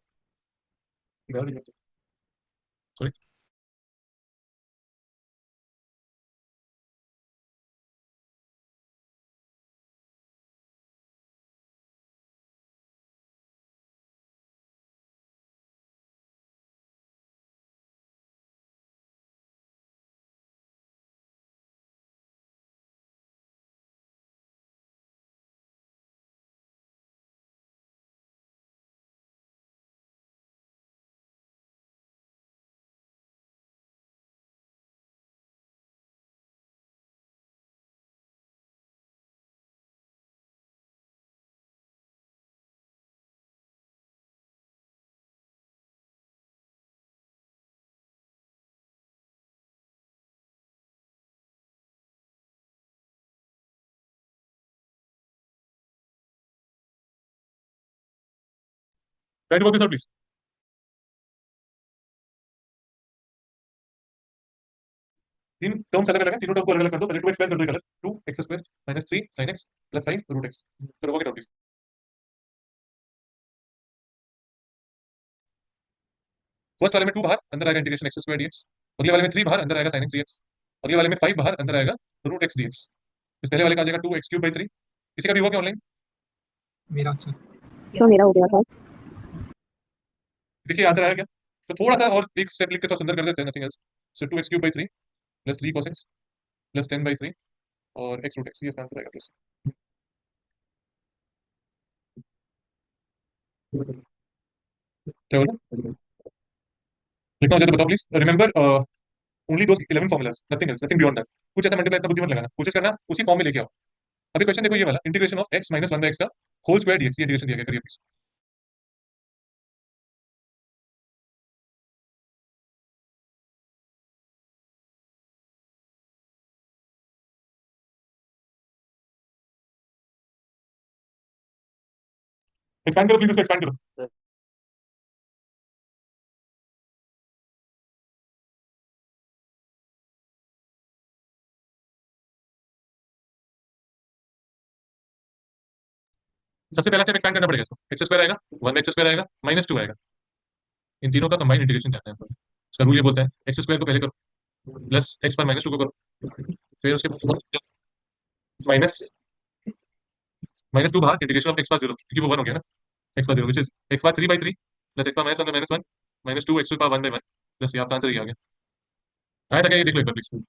Try to work this out please. तीन टर्म्स अलग अलग है, तीनों टर्म को अलग अलग कर दो, पहले 2x² कर दो, एक अलग 2x² -3 sin x plus 5 root x, करो work it out please. First वाले में 2 बाहर, अंदर आएगा इंटीग्रेशन x² dx, अगले वाले में 3 बाहर, अंदर आएगा sin x dx, अगले वाले में 5 बाहर, अंदर आएगा रूट x dx। इस पहले वाले का आ जाएगा 2x³ by 3। किसी का भी हुआ क्या ऑनलाइन? मेरा अच्छा। तो मेरा हो गया था। देखिए आंसर आया क्या? तो थोड़ा सा और एक स्टेप लिख के थोड़ा सुंदर कर देते हैं, nothing else. So 2x³ by 3 plus 3 cos x plus 10/3 और x रूट x, ये इसका आंसर आएगा प्लस। क्या बोला? लिखना हो जाए तो बताओ please. Remember only those 11 formulas, nothing else, nothing beyond that. कुछ ऐसा मल्टीप्लाई इतना बुद्धि मत लगाना, कोशिश करना उसी फॉर्म में लेके आओ। अभी क्वेश्चन देखो ये वाला, integration of x minus 1/x का होल स्क्वायर dx, ये इंटीग्रेशन दिया गया, करिए प्लीज। एक्सपैंड करो प्लीज, इसको एक्सपैंड करो। सबसे पहला स्टेप एक्सपैंड करना पड़ेगा इसको। x² आएगा, 1/x² आएगा, -2 आएगा, इन तीनों का कंबाइंड इंटीग्रेशन करना है। इसका रूल ये बोलता है x² को पहले करो, प्लस x पर -2 को करो, फिर उसके माइनस -2 बाहर, इंटीग्रेशन ऑफ x/0, क्योंकि वो 1 हो गया ना, x/0 which is x/3/3 plus x/-1/-1 -2 x/1/1 plus, ये आपका आंसर ही आ गया। आया था क्या? ये देख लो एक बार प्लीज।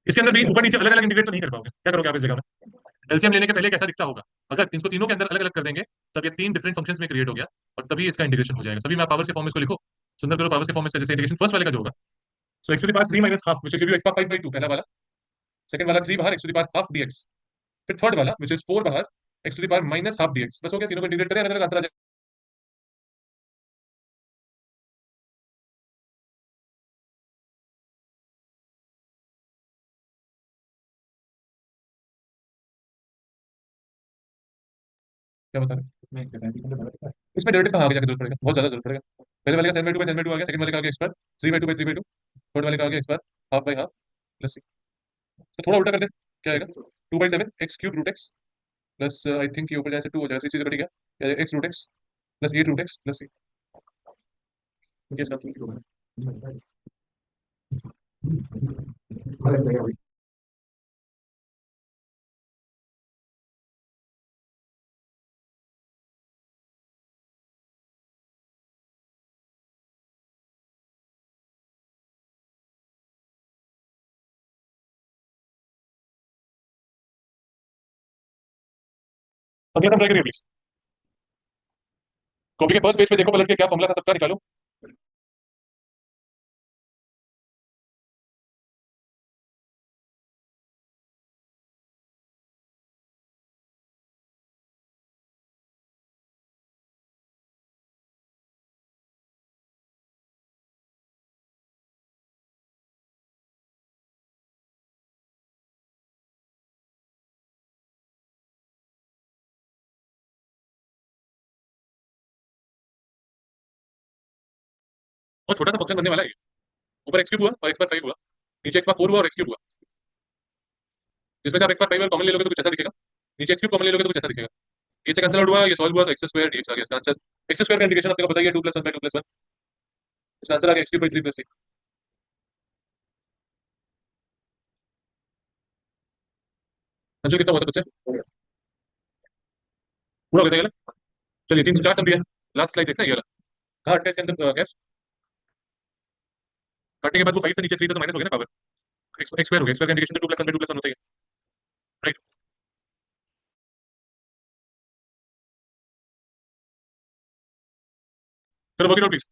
इसके अंदर भी ऊपर नीचे अलग अलग इंटीग्रेट तो नहीं कर पाओगे, क्या करोगे आप इस जगह में? एलसीएम लेने के पहले कैसा दिखता होगा? अगर इसको तीनों के अंदर अलग अलग कर देंगे, तब ये तीन डिफरेंट फंक्शंस में क्रिएट हो गया, और तभी इसका इंटीग्रेशन हो जाएगा। सभी मैं पावर्स के फॉर्म में इसको लिखो, सुंदर करो पावर्स के फॉर्म में, जैसे इंटीग्रेशन फर्स्ट वाले का जो होगा। So x to the power 3 minus half, which will give you x/5/2, पहला वाला। सेकंड वाला 3 बाहर, x to the power half dx। फिर थर्ड वाला व्हिच इज 4 बाहर, x to the power minus half dx। बस हो गया, तीनों को इंटीग्रेट करें, अलग अलग आंसर आ जाएगा। क्या बता रहे हैं? इसमें डेरिवेटिव कहाँ आगे जाके जरूरत पड़ेगा, बहुत ज्यादा जरूरत पड़ेगा। पहले वाले का sine by two by sine by two आ गया, सेकंड वाले का आ गया एक्स बार three by two by three by two, third वाले का आ गया एक्स बार half by half plus c. तो थोड़ा उल्टा कर दे, क्या आएगा, two by seven x cube root x plus I think ये ऊपर जैसे टू हो जाएगा, थ्री चीज कटेगा, x root x plus eight root x plus सी। ये सब अगला सम ट्राई करिए प्लीज। कॉपी के फर्स्ट पेज पे देखो, पलट के क्या फॉर्मूला था सबका निकालो। और छोटा सा फंक्शन बनने वाला है ये। ऊपर एक्स क्यूब हुआ और एक्स बार फाइव हुआ, नीचे एक्स बार फोर हुआ और एक्स क्यूब हुआ। जिसमें से आप एक्स बार फाइव और कॉमन ले लोगे तो कुछ ऐसा दिखेगा, नीचे एक्स क्यूब कॉमन ले लोगे तो कुछ ऐसा दिखेगा। ये से कैंसिल आउट हुआ, ये सॉल्व हुआ तो एक्स स्क्वायर डीएक्स आ गया इसका आंसर। एक्स स्क्वायर का इंटीग्रेशन आपको पता ही है, two plus one by two plus one. इसका आंसर आ गया x cube by three plus six. Answer कितना हुआ था कुछ से पूरा हो गया था ये वाला? चलिए तीन चार सम दिया, लास्ट स्लाइड देखना ये वाला। कहाँ अट्ठाईस के अंदर गैस काटने के बाद वो फाइव से नीचे थ्री था तो माइनस हो गया ना पावर, एक्स स्क्वायर हो गया। एक्स स्क्वायर का integration two plus one by two plus one होता है, राइट। चलो work it out please.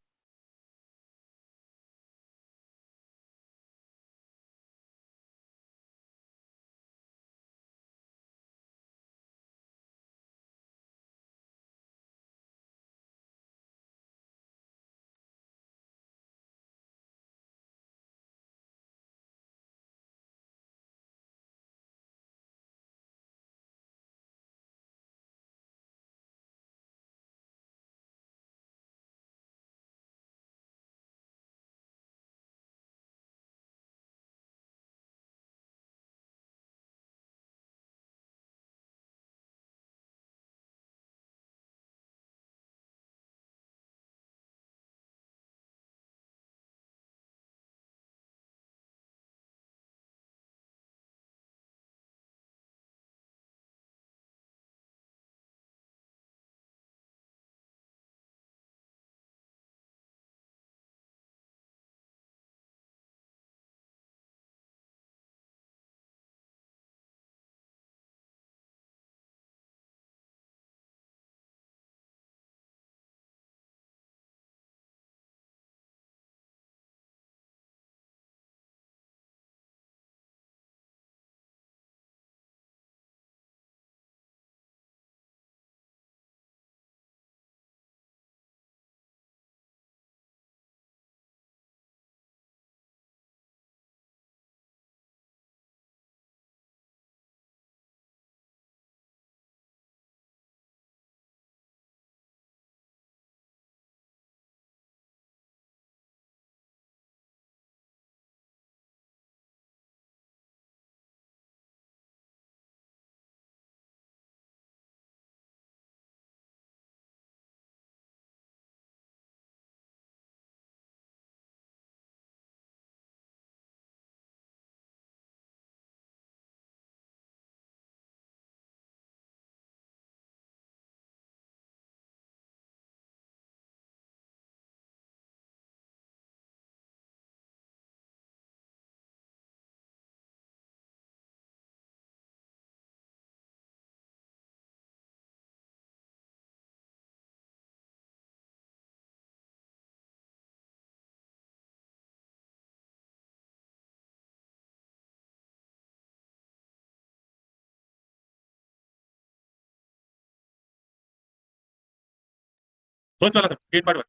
First वाला सम 8.1,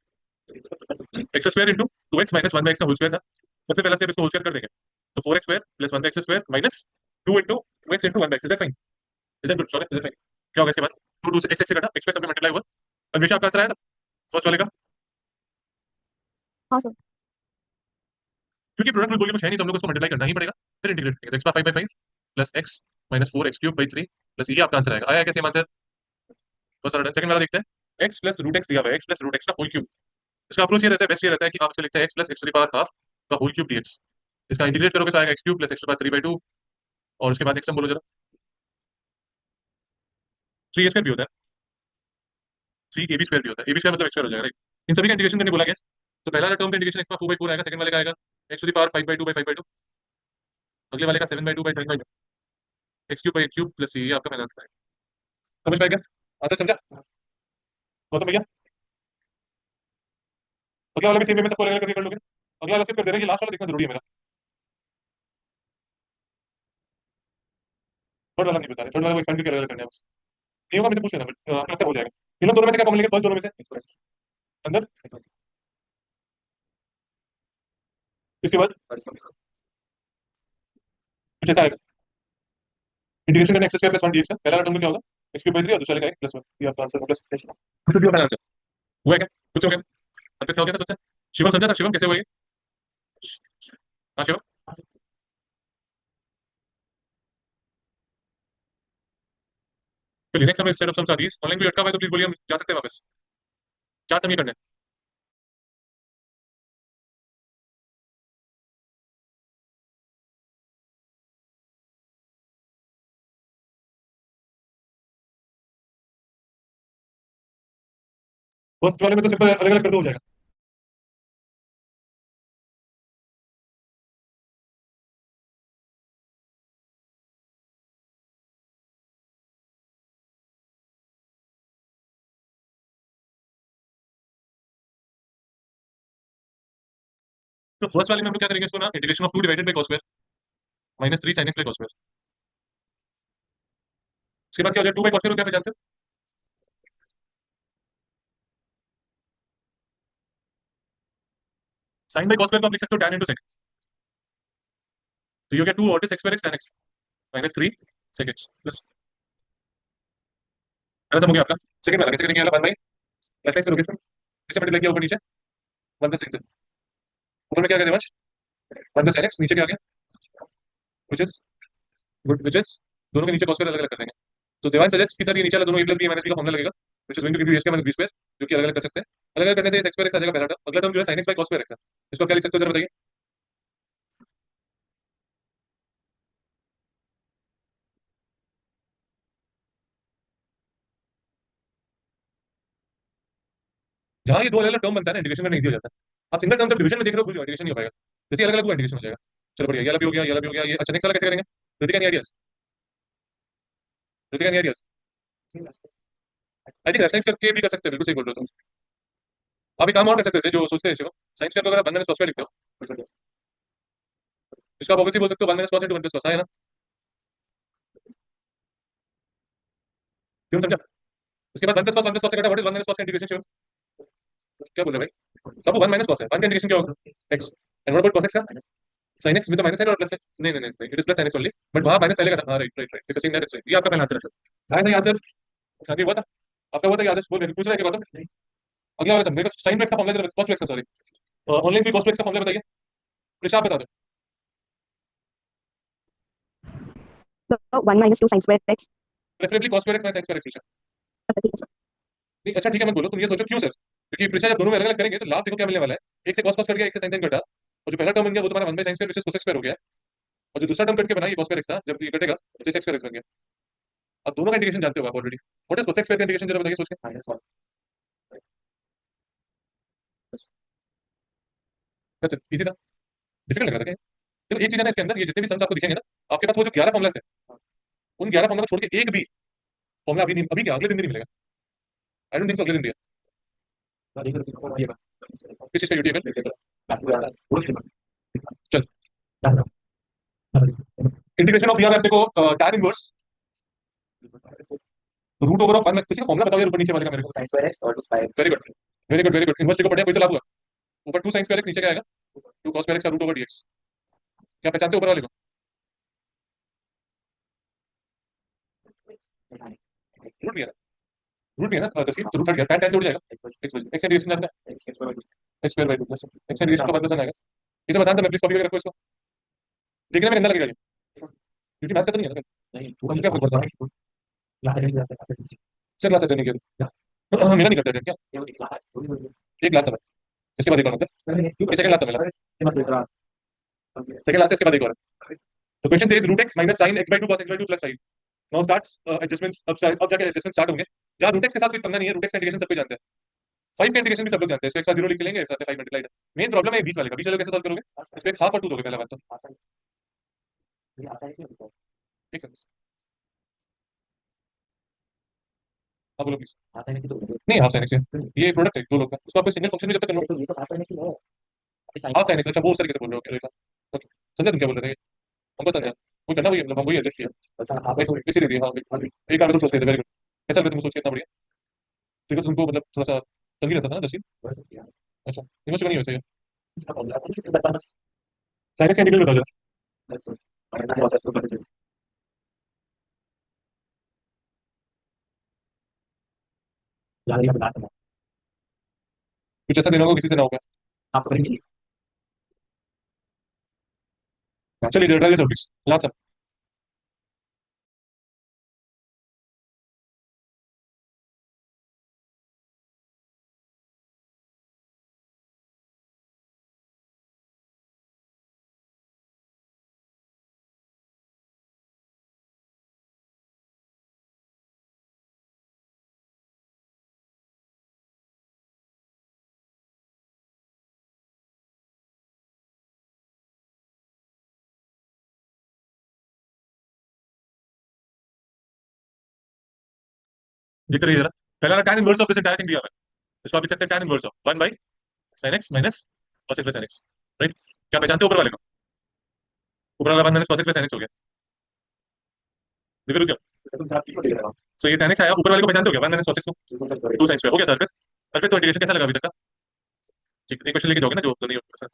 x square into two x minus one by x का होल स्क्वायर था। सबसे पहला स्टेप इसको होल स्क्वायर कर देंगे, तो four x square plus one by x square minus two into two x into one by x. Is that fine? Is that good? Sorry, is that fine? क्या होगा इसके बाद? टू से x से कटा, एक्स पे सब में मल्टीप्लाई हुआ। हमेशा आपका आंसर आया था फर्स्ट वाले का, हाँ सर। क्योंकि प्रोडक्ट रूल बोल के कुछ है नहीं, तो हम लोग उसको मल्टीप्लाई करना ही पड़ेगा, फिर इंटीग्रेट करेंगे। तो x power 5/5 plus x minus 4x³ by 3 plus ये आपका आंसर आएगा। आया क्या सेम आंसर? फर्स्ट वाला डन। सेकंड वाला देखते हैं। एक्स प्लस रूट एक्स दिया हुआ है, एक्स प्लस रूट एक्स का होल क्यूब। इसका अप्रोच ये रहता है, बेस्ट ये रहता है कि आप इसे लिखते हैं x plus x to the power half का होल क्यूब डीएक्स। इसका इंटीग्रेट करोगे तो आएगा x³ plus x to the power 3/2, और उसके बाद नेक्स्ट हम बोलो जरा, 3a² भी होता है, 3ab² भी होता है, ab² मतलब x² हो जाएगा, राइट। इन सभी का इंटीग्रेशन करने बोला गया। तो पहला टर्म का इंटीग्रेशन एक्स का 4/4 आएगा, सेकंड वाले का आएगा एक्स टू द पावर 5/2 अगले वाले का 7/2 x³ बाई क्यूब प्लस ये आपका फाइनल आंसर आएगा। समझ पाएगा? आता समझा गौतम भैया? अगला वाला भी सेम है, मैं सबको अलग अलग करके कर लोगे। अगला वाला स्किप कर दे रहे हैं, ये लास्ट वाला देखना जरूरी है मेरा। थर्ड वाला नहीं बता रहे, थर्ड वाला को एक्सपेंड करके अलग अलग करना है बस। नहीं होगा मुझे पूछ लेना, बट आपको लगता है हो जाएगा। इन लोग दोनों में से क्या कॉमन लेंगे? फर्स्ट दोनों में से अंदर, इसके बाद कुछ ऐसा आएगा। इंटीग्रेशन करना एक्स² प्लस 1 dx का। पहला टर्म में क्या होगा? x³ बाई 3 और दूसरे वाले का 1 प्लस 1। ये आपका आंसर प्लस कुछ भी फाइनल आंसर हुआ है क्या? कुछ हो गया? अंकित क्या हो गया था तुझसे? शिवम समझा था? शिवम कैसे हुआ ये? हाँ शिवम, चलिए नेक्स्ट समय set of sums are these. Online कोई अटका हुआ है तो प्लीज बोलिए, हम जा सकते हैं वापस। चार सम ये करने हैं। फर्स्ट वाले में तो सिंपल अलग अलग कर दो हो जाएगा। तो फर्स्ट वाले में हम लोग क्या करेंगे, इसको ना integration of 2 divided by cos² minus 3 sin x by cos²। उसके बाद क्या हो जाएगा? 2 बाई cos² हो गया पहचान से। sin बाई cos² को आप लिख सकते हो tan into sec। तो ये हो गया 2 और x² x tan x minus 3 sec x plus, पहला सम हो गया आपका। सेकंड वाला कैसे करेंगे? वाला 1 बाई एक्स करोगे, इसे मल्टीप्लाई किया ऊपर नीचे 1 प्लस sin। ऊपर में क्या करें आज? 1 प्लस sin x, नीचे क्या आ गया? which is good, which is दोनों के नीचे cos² अलग अलग कर देंगे। तो देवान सजेस्ट कि सर ये नीचे वाला दोनों a plus b minus b का फॉर्मूला लगेगा, which is going to give you a square minus b square, जो कि अलग अलग कर सकते हैं। अलग अलग करने से x square x आ जाएगा पहला टर्म। अगला टर्म जो है sin x by cos² x है, इसको क्या लिख सकते हो जरा बताइए? जहां ये दो अलग अलग टर्म बनता है ना, इंटीग्रेशन करना इजी हो जाता है। आप सिंगल टर्म जब डिवीजन में देख रहे हो भूल जाओ, इंटीग्रेशन नहीं हो पाएगा। जैसे अलग अलग हुआ इंटीग्रेशन हो जाएगा। चलो बढ़िया, ये वाला भी हो गया, ये वाला भी हो गया। ये अच्छा नेक्स्ट वाला कैसे करेंगे? Ritika, any ideas? Ritika, any ideas? I think reference करके भी कर सकते हैं, बिल्कुल सही बोल रहे हो तुम। आप एक काम और कर सकते थे जो सोचते हैं, साइंस का अगर आप 1 माइनस cos² लिखते हो, इसको आप ऑब्वियसली बोल सकते हो 1 minus cos into 1 plus cos, है ना? क्यों समझा? इसके बाद 1 प्लस cos से कटा, व्हाट इज 1 माइनस cos का इंटीग्रेशन? शिव क्या बोल रहे हैं भाई? सब 1 माइनस cos है, 1 का इंटीग्रेशन क्या होगा? x। And what about cos x का? sin x with minus sign और प्लस x? नहीं नहीं नहीं, it is plus sin x only, but वहां माइनस पहले का था। हां right right right, if you seeing that it's right. ये आपका पहला आंसर है सर। है ना आंसर? शादी हुआ था आपका? हुआ था याद है? बोल, पूछ रहा है क्या गौतम? अगला वाला सर, मेरे को sin x का फॉर्मूला, cos x का, सॉरी ऑनलाइन भी cos x का फॉर्मूला बताइए, प्लीज आप बता दो। So 1 minus 2 sin square x. Preferably cos x sin x please. ठीक है सर। नहीं अच्छा ठीक है, मत बोलो, तुम ये सोचो क्यों सर, क्योंकि प्रीशा जब दोनों में अलग अलग करेंगे तो लाभ देखो क्या मिलने वाला है। एक से cos कट गया, एक से sin sin कटा, और जो पहला टर्म बन गया वो तुम्हारा 1 by sin square cos square हो गया, और जो दूसरा टर्म कट के बना ये cos x था, जब ये कटेगा तो x स्क्वायर बन गया। अब दोनों का इंटीग्रेशन जानते हो आप already. What is cos square का इंटीग्रेशन जरा बताइए सोच के। -1। अच्छा इजी था, डिफिकल्ट लग रहा था क्या? चलो एक चीज है ना इसके अंदर, ये जितने भी सम्स आपको दिखेंगे ना, आपके पास वो जो 11 फॉर्मुलास थे, उन 11 फॉर्मुला को छोड़ के एक भी फॉर्मुला अभी नहीं, अभी क्या अगले दिन भी नहीं मिलेगा। आई डोंट थिंक सो अगले दिन भी है। किस चीज का यूटीएबल? चल, इंटीग्रेशन ऑफ दिया है देखो, tan inverse root over of 1 में किसी का फॉर्मुला बताओ यार ऊपर नीचे वाले का मेरे को। sin square x और 2 5 very good very good very good, inverse देखो पढ़िया, कोई तो लागू हुआ। ऊपर 2 sin स्क्वायर x, नीचे क्या आएगा? 2 cos स्क्वायर x का रूट ओवर dx। क्या पहचानते हो ऊपर वाले को? रूट नहीं आ रहा। रूट नहीं है ना तस्वीर तो रूट हट गया tan tan से उड़ जाएगा x इंटीग्रेशन जानता है x square by 2 plus x integration का 1 आएगा ये सब आसान सा मैं प्लीज कॉपी करके रखो इसको देखने में गंदा लगेगा ये क्योंकि मैथ्स का तो नहीं है ना नहीं तुम क्या फर्क पड़ता है सर क्लास अटेंड नहीं किया मेरा नहीं करता अटेंड क्या एक क्लास है इसके बाद एक और होता है सेकंड क्लास है मेरा सेकंड क्लास है इसके बाद एक और है तो question says root x minus sin x by 2 cos x by 2 plus 5 now starts adjustments अब जाके एडजस्टमेंट स्टार्ट होंगे जहां रूट x के साथ कोई पंगा नहीं है रूट x का इंटीग्रेशन सब कोई जानते हैं 5 का इंटीग्रेशन भी सब लोग जानते हैं इसको x का 0 लिख के लेंगे साथ में 5 मल्टीप्लाइड मेन प्रॉब्लम है बीच वाले का बीच वाले को कैसे सॉल्व करोगे इसको एक हाफ और 2 दोगे पहला बात तो एक सेकंड हाँ बोलो प्लीज नहीं हाफ साइन x ये प्रोडक्ट है दो लोग का उसको आप सिंगल फंक्शन में जब तक कर लो हाफ साइन x अच्छा वो उस तरीके से बोल रहे हो ओके समझा तुम क्या बोल रहे थे हमको समझा वही करना वही मतलब हम वही एडजस्ट किया इसीलिए दिया हाँ एक बार तुम सोच रहे थे वेरी गुड कैसा लगा तुम सोच के इतना बढ़िया देखो तुमको मतलब थोड़ा सा तंगी रहता था ना दर्शी अच्छा इमोशन नहीं वैसे साइन एक्स इंटीग्रल बताओ जरा कुछ ऐसा देना होगा किसी से ना होगा चलिए जरा ट्राई प्लीज लास्ट देखते रहिए जरा पहला tan inverse of this entire thing दिया हुआ है इसको आप लिख सकते हैं tan inverse of 1 by sin x minus cos x by sin x right क्या पहचानते हो ऊपर वाले को ऊपर वाला 1 minus cos x by sin x हो गया देखो रुक जाओ सो ये tan x आया ऊपर वाले को पहचानते हो क्या 1 माइनस cos x को 2 sin स्क्वायर हो गया सर पे तो इंटीग्रेशन कैसा लगा अभी तक का ठीक एक क्वेश्चन लेके जाओगे ना जो नहीं होगा सर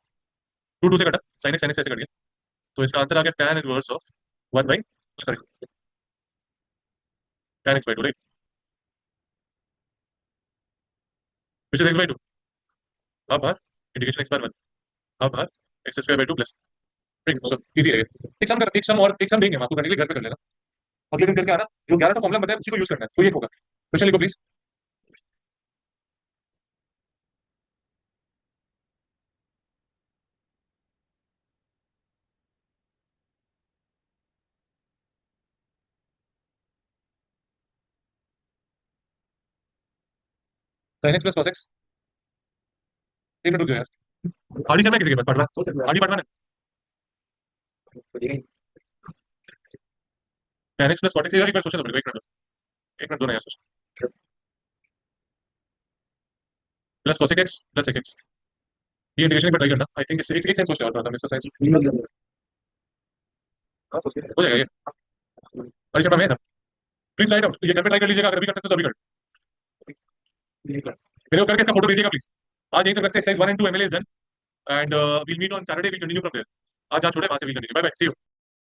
2 से कटा sin x ऐसे कट गया तो इसका आंसर आ गया tan inverse of 1 by sorry tan x by 2 right which is x by 2 हाफ बार इंटीग्रेशन x बार 1 हाफ बार x स्क्वायर by 2 प्लस ठीक सो इजी रहेगा एक सम और एक सम देंगे हम आपको करने के लिए घर पे कर लेना अगले दिन करके आना जो 11 का फॉर्मूला बताया उसी को यूज करना है तो ये होगा क्वेश्चन लिखो please sin x plus cos x एक मिनट रुक जाओ यार आड़ी चल रहा है किसी के पास पार्ट 1 आड़ी पार्ट 1 है tan x plus cot x एक बार सोचना पड़ेगा एक मिनट दो ना यार सोच plus cos x plus x ये इंटीग्रेशन पर ट्राई करना आई थिंक एक सेंस सोच रहा था मैं इसका साइंस हो जाएगा ये अरे शर्मा मैं सब प्लीज राइट आउट ये घर पे ट्राई कर लीजिएगा अगर अभी कर सकते हो तो अभी कर मेरे को करके इसका फोटो भेजिएगा प्लीज आज यहीं तक रखते हैं exercise 1 and 2 ML is done and we'll meet on Saturday we'll continue from there आज जहाँ छोड़े वहां से we'll continue bye bye see you